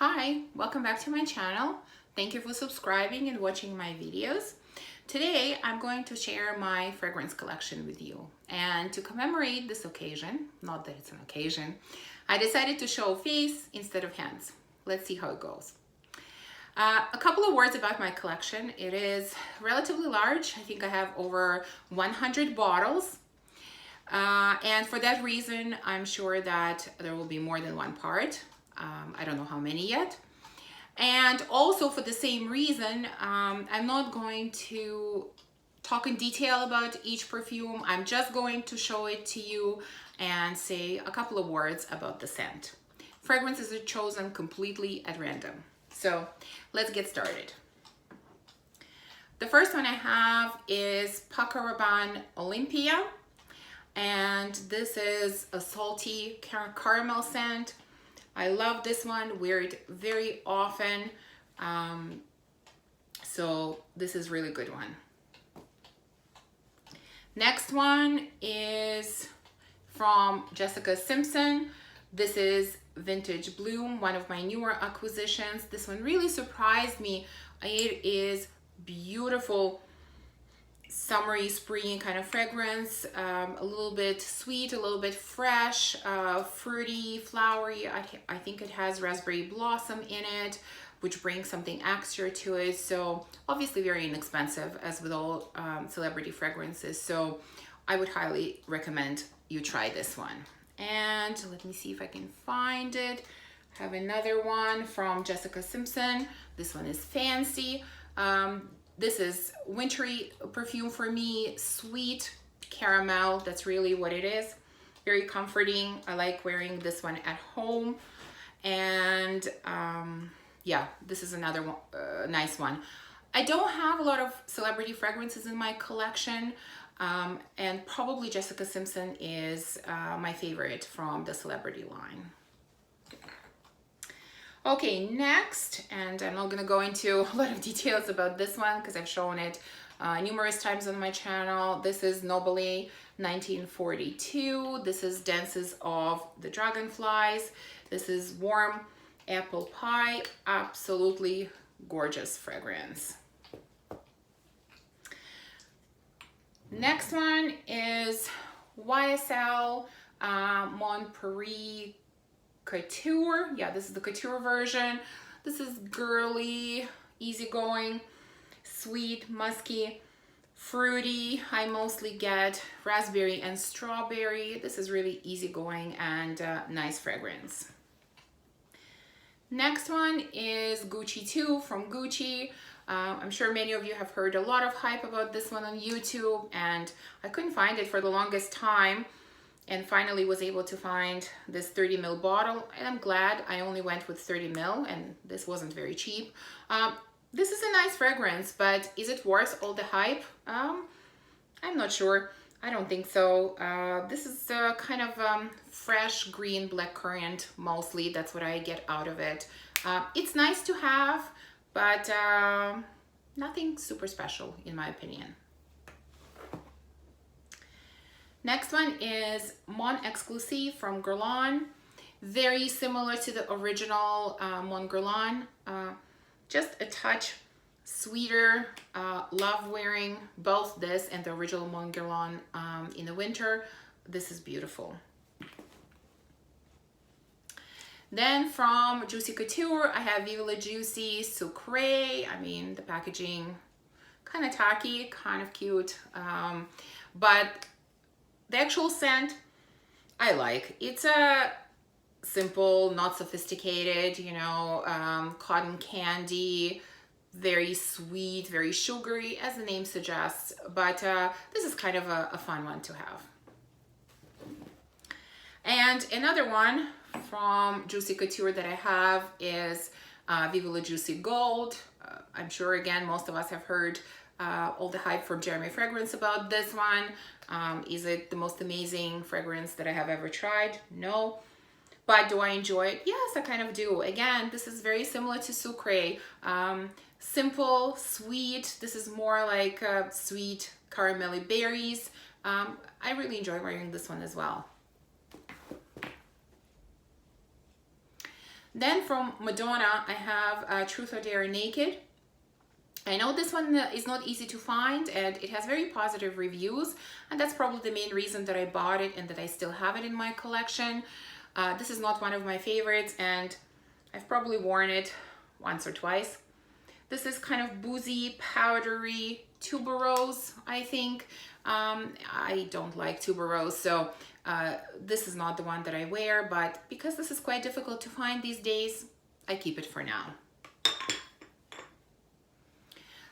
Hi, welcome back to my channel. Thank you for subscribing and watching my videos. Today I'm going to share my fragrance collection with you, and to commemorate this occasion, not that it's an occasion, I decided to show face instead of hands. Let's see how it goes. A couple of words about my collection. It is relatively large. I think I have over 100 bottles. And for that reason, I'm sure that there will be more than one part. I don't know how many yet. And also for the same reason, I'm not going to talk in detail about each perfume. I'm just going to show it to you and say a couple of words about the scent. Fragrances are chosen completely at random. So let's get started. The first one I have is Olympia. And this is a salty caramel scent. I love this one, wear it very often. So this is really good one. Next one is from Jessica Simpson. This is Vintage Bloom, one of my newer acquisitions. This one really surprised me. It is beautiful, summery, springy kind of fragrance, a little bit sweet, a little bit fresh, fruity, flowery. I think it has raspberry blossom in it, which brings something extra to it. So obviously very inexpensive, as with all celebrity fragrances. So I would highly recommend you try this one. And let me see if I can find it. I have another one from Jessica Simpson. This one is Fancy. This is wintry perfume for me, sweet caramel. That's really what it is. Very comforting. I like wearing this one at home. And yeah, this is another one, nice one. I don't have a lot of celebrity fragrances in my collection. And probably Jessica Simpson is my favorite from the celebrity line. Okay, next, and I'm not gonna go into a lot of details about this one because I've shown it numerous times on my channel. This is Nobile 1942. This is Dances of the Dragonflies. This is Warm Apple Pie. Absolutely gorgeous fragrance. Next one is Ysl Mon Pari Couture. Yeah, this is the couture version. This is girly, easygoing, sweet, musky, fruity. I mostly get raspberry and strawberry. This is really easygoing and nice fragrance. Next one is Gucci 2 from Gucci. I'm sure many of you have heard a lot of hype about this one on YouTube, and I couldn't find it for the longest time, and finally was able to find this 30 ml bottle, and I'm glad I only went with 30 ml, and this wasn't very cheap. This is a nice fragrance, but is it worth all the hype? I'm not sure. I don't think so. This is kind of fresh green blackcurrant mostly. That's what I get out of it. It's nice to have, but nothing super special in my opinion. Next one is Mon Exclusi from Guerlain. Very similar to the original Mon Guerlain, just a touch sweeter. Love wearing both this and the original Mon Guerlain in the winter. This is beautiful. Then from Juicy Couture, I have Viva La Juicy Sucre. I mean, the packaging kind of tacky, kind of cute, but the actual scent I like. It's a simple, not sophisticated, you know, cotton candy, very sweet, very sugary, as the name suggests, but this is kind of a fun one to have. And another one from Juicy Couture that I have is Viva La Juicy Gold. I'm sure, again, most of us have heard all the hype from Jeremy Fragrance about this one. Is it the most amazing fragrance that I have ever tried? No. But do I enjoy it? Yes, I kind of do. Again, this is very similar to Sucre. Simple, sweet. This is more like sweet caramelly berries. I really enjoy wearing this one as well. Then from Madonna, I have Truth or Dare Naked. I know this one is not easy to find, and it has very positive reviews, and that's probably the main reason that I bought it and that I still have it in my collection. This is not one of my favorites, and I've probably worn it once or twice. This is kind of boozy, powdery tuberose, I think. I don't like tuberose, so this is not the one that I wear, but because this is quite difficult to find these days, I keep it for now.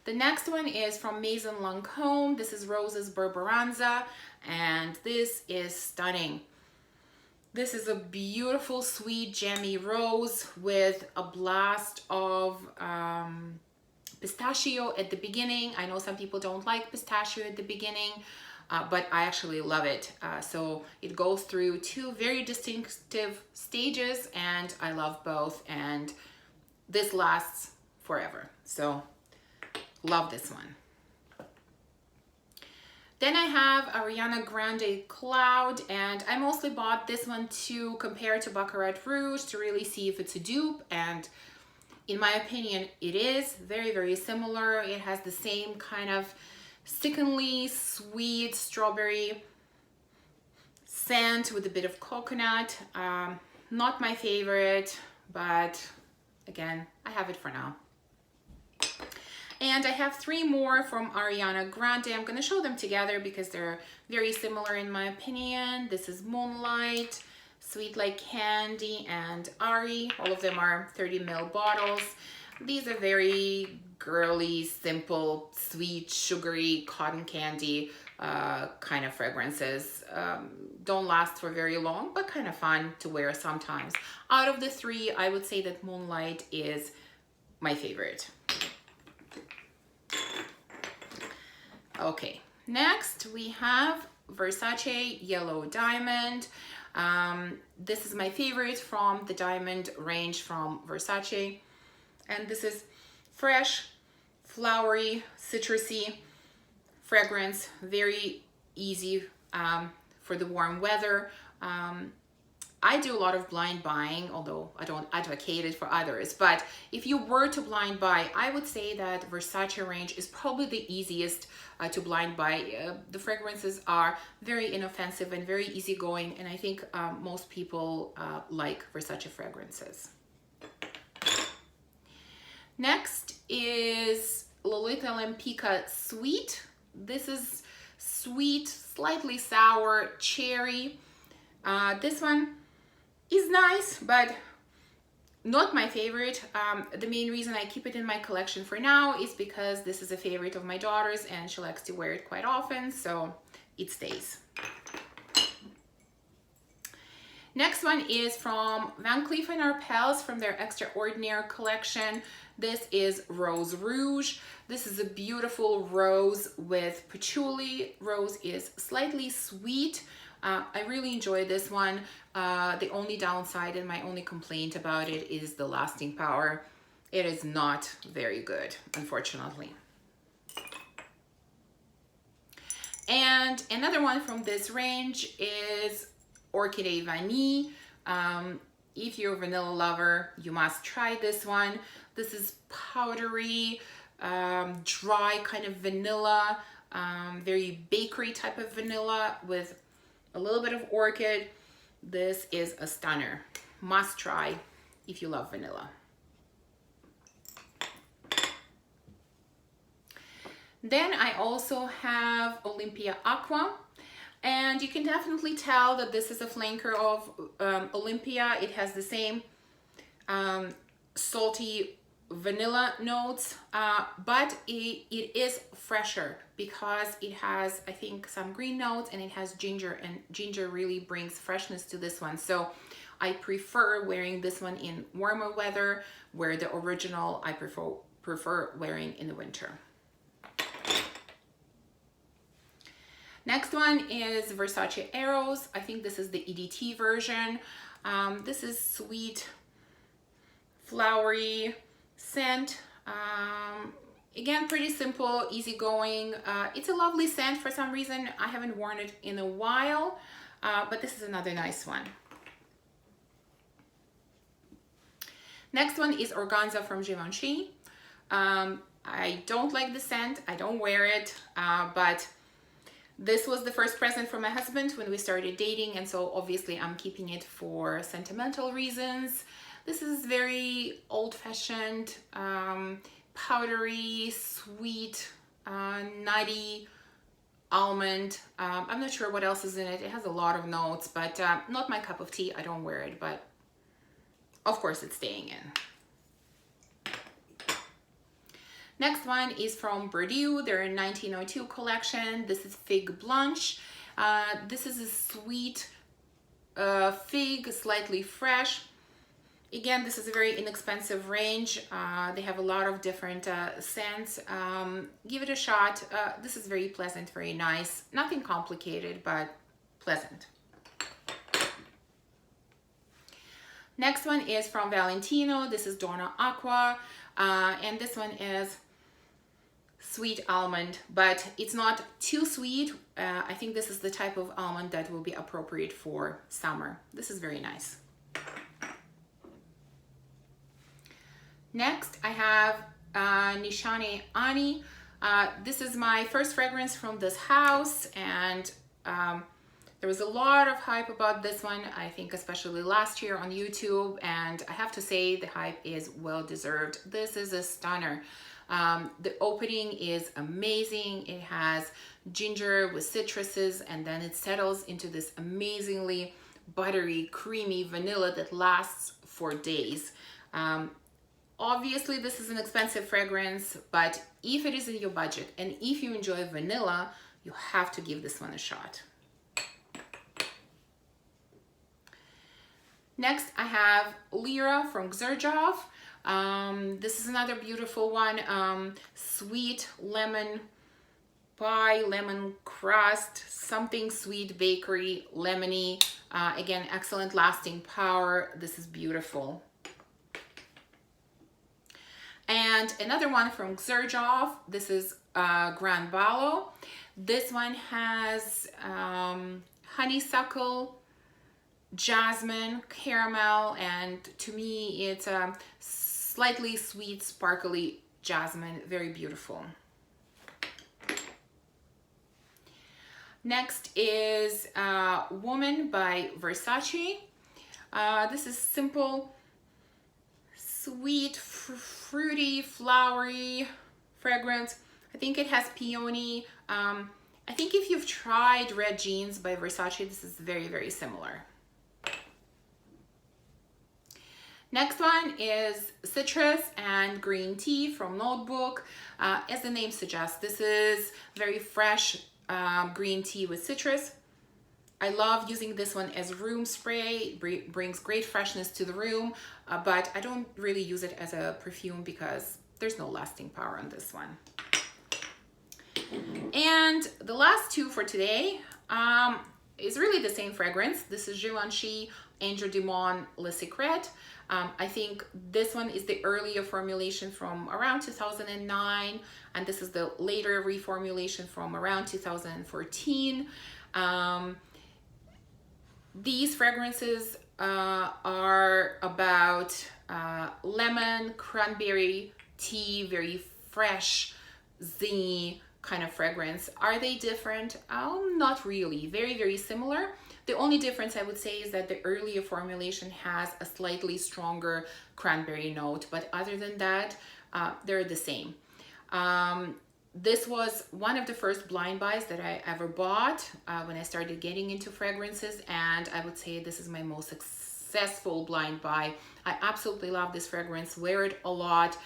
The next one is from Maison Lancome. This is Roses Barbaranza, and this is stunning. This is a beautiful, sweet, jammy rose with a blast of pistachio at the beginning. I know some people don't like pistachio at the beginning, but I actually love it. So it goes through two very distinctive stages, and I love both, and this lasts forever. So love this one. Then I have Ariana Grande Cloud, and I mostly bought this one to compare to Baccarat Rouge to really see if it's a dupe, and in my opinion it is very, very similar. It has the same kind of sickeningly sweet strawberry scent with a bit of coconut. Not my favorite, but again, I have it for now. And I have three more from Ariana Grande. I'm going to show them together because they're very similar in my opinion. This is Moonlight, Sweet Like Candy, and Ari. All of them are 30 ml bottles. These are very girly, simple, sweet, sugary, cotton candy kind of fragrances. Don't last for very long, but kind of fun to wear sometimes. Out of the three, I would say that Moonlight is my favorite. Okay, next we have Versace Yellow Diamond. This is my favorite from the diamond range from Versace. And this is fresh, flowery, citrusy fragrance, very easy for the warm weather. I do a lot of blind buying, although I don't advocate it for others. But if you were to blind buy, I would say that Versace range is probably the easiest to blind buy. The fragrances are very inoffensive and very easygoing, and I think most people like Versace fragrances. Next is Lolita Lempicka Sweet. This is sweet, slightly sour cherry. This one is nice, but not my favorite. The main reason I keep it in my collection for now is because this is a favorite of my daughter's and she likes to wear it quite often, so it stays. Next one is from Van Cleef & Arpels from their Extraordinaire collection. This is Rose Rouge. This is a beautiful rose with patchouli. Rose is slightly sweet. I really enjoy this one. The only downside and my only complaint about it is the lasting power. It is not very good, unfortunately. And another one from this range is Orchidee Vanille. If you're a vanilla lover, you must try this one. This is powdery, dry kind of vanilla, very bakery type of vanilla with a little bit of orchid. This is a stunner. Must try if you love vanilla. Then I also have Olympia Aqua, and you can definitely tell that this is a flanker of Olympia. It has the same salty vanilla notes, but it is fresher because it has, I think, some green notes and it has ginger, and ginger really brings freshness to this one. So I prefer wearing this one in warmer weather, where the original I prefer wearing in the winter. Next one is Versace Arrows. I think this is the EDT version. This is sweet, flowery scent. Again, pretty simple, easygoing. It's a lovely scent. For some reason, I haven't worn it in a while, but this is another nice one. Next one is Organza from Givenchy. I don't like the scent, I don't wear it, but this was the first present for my husband when we started dating, and so obviously I'm keeping it for sentimental reasons. This is very old-fashioned, powdery, sweet, nutty, almond. I'm not sure what else is in it. It has a lot of notes, but not my cup of tea. I don't wear it, but of course it's staying in. Next one is from Purdue, their 1902 collection. This is Fig Blanche. This is a sweet fig, slightly fresh. Again, this is a very inexpensive range. They have a lot of different scents. Give it a shot. This is very pleasant, very nice. Nothing complicated, but pleasant. Next one is from Valentino. This is Donna Aqua. And this one is sweet almond, but it's not too sweet. I think this is the type of almond that will be appropriate for summer. This is very nice. Next, I have Nishane Ani. This is my first fragrance from this house, and there was a lot of hype about this one, I think especially last year on YouTube, and I have to say the hype is well deserved. This is a stunner. The opening is amazing. It has ginger with citruses, and then it settles into this amazingly buttery, creamy vanilla that lasts for days. Obviously, this is an expensive fragrance, but if it is in your budget and if you enjoy vanilla, you have to give this one a shot. Next, I have Lyra from Xerjoff. This is another beautiful one. Sweet lemon pie, lemon crust, something sweet, bakery, lemony. Again, excellent lasting power. This is beautiful. And another one from Xerjoff. This is Grand Valo. This one has honeysuckle, jasmine, caramel, and to me it's a slightly sweet, sparkly jasmine. Very beautiful. Next is Woman by Versace. This is simple, sweet, fruity, flowery fragrance. I think it has peony. I think if you've tried Red Jeans by Versace, this is very, very similar. Next one is citrus and green tea from Notebook. As the name suggests, this is very fresh green tea with citrus. I love using this one as room spray. Brings great freshness to the room, but I don't really use it as a perfume because there's no lasting power on this one. And the last two for today is really the same fragrance. This is Givenchy Angel du Monde Le Secret. I think this one is the earlier formulation from around 2009, and this is the later reformulation from around 2014. These fragrances are about lemon, cranberry, tea, very fresh, zingy kind of fragrance. Are they different? Not really. Very, very similar. The only difference I would say is that the earlier formulation has a slightly stronger cranberry note, but other than that, they're the same. This was one of the first blind buys that I ever bought when I started getting into fragrances, and I would say this is my most successful blind buy. I absolutely love this fragrance, wear it a lot,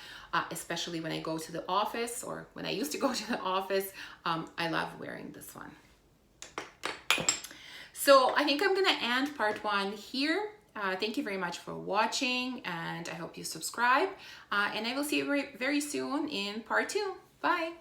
especially when I go to the office, or when I used to go to the office. I love wearing this one. So I think I'm gonna end part one here. Thank you very much for watching, and I hope you subscribe, and I will see you very, very soon in part two. Bye.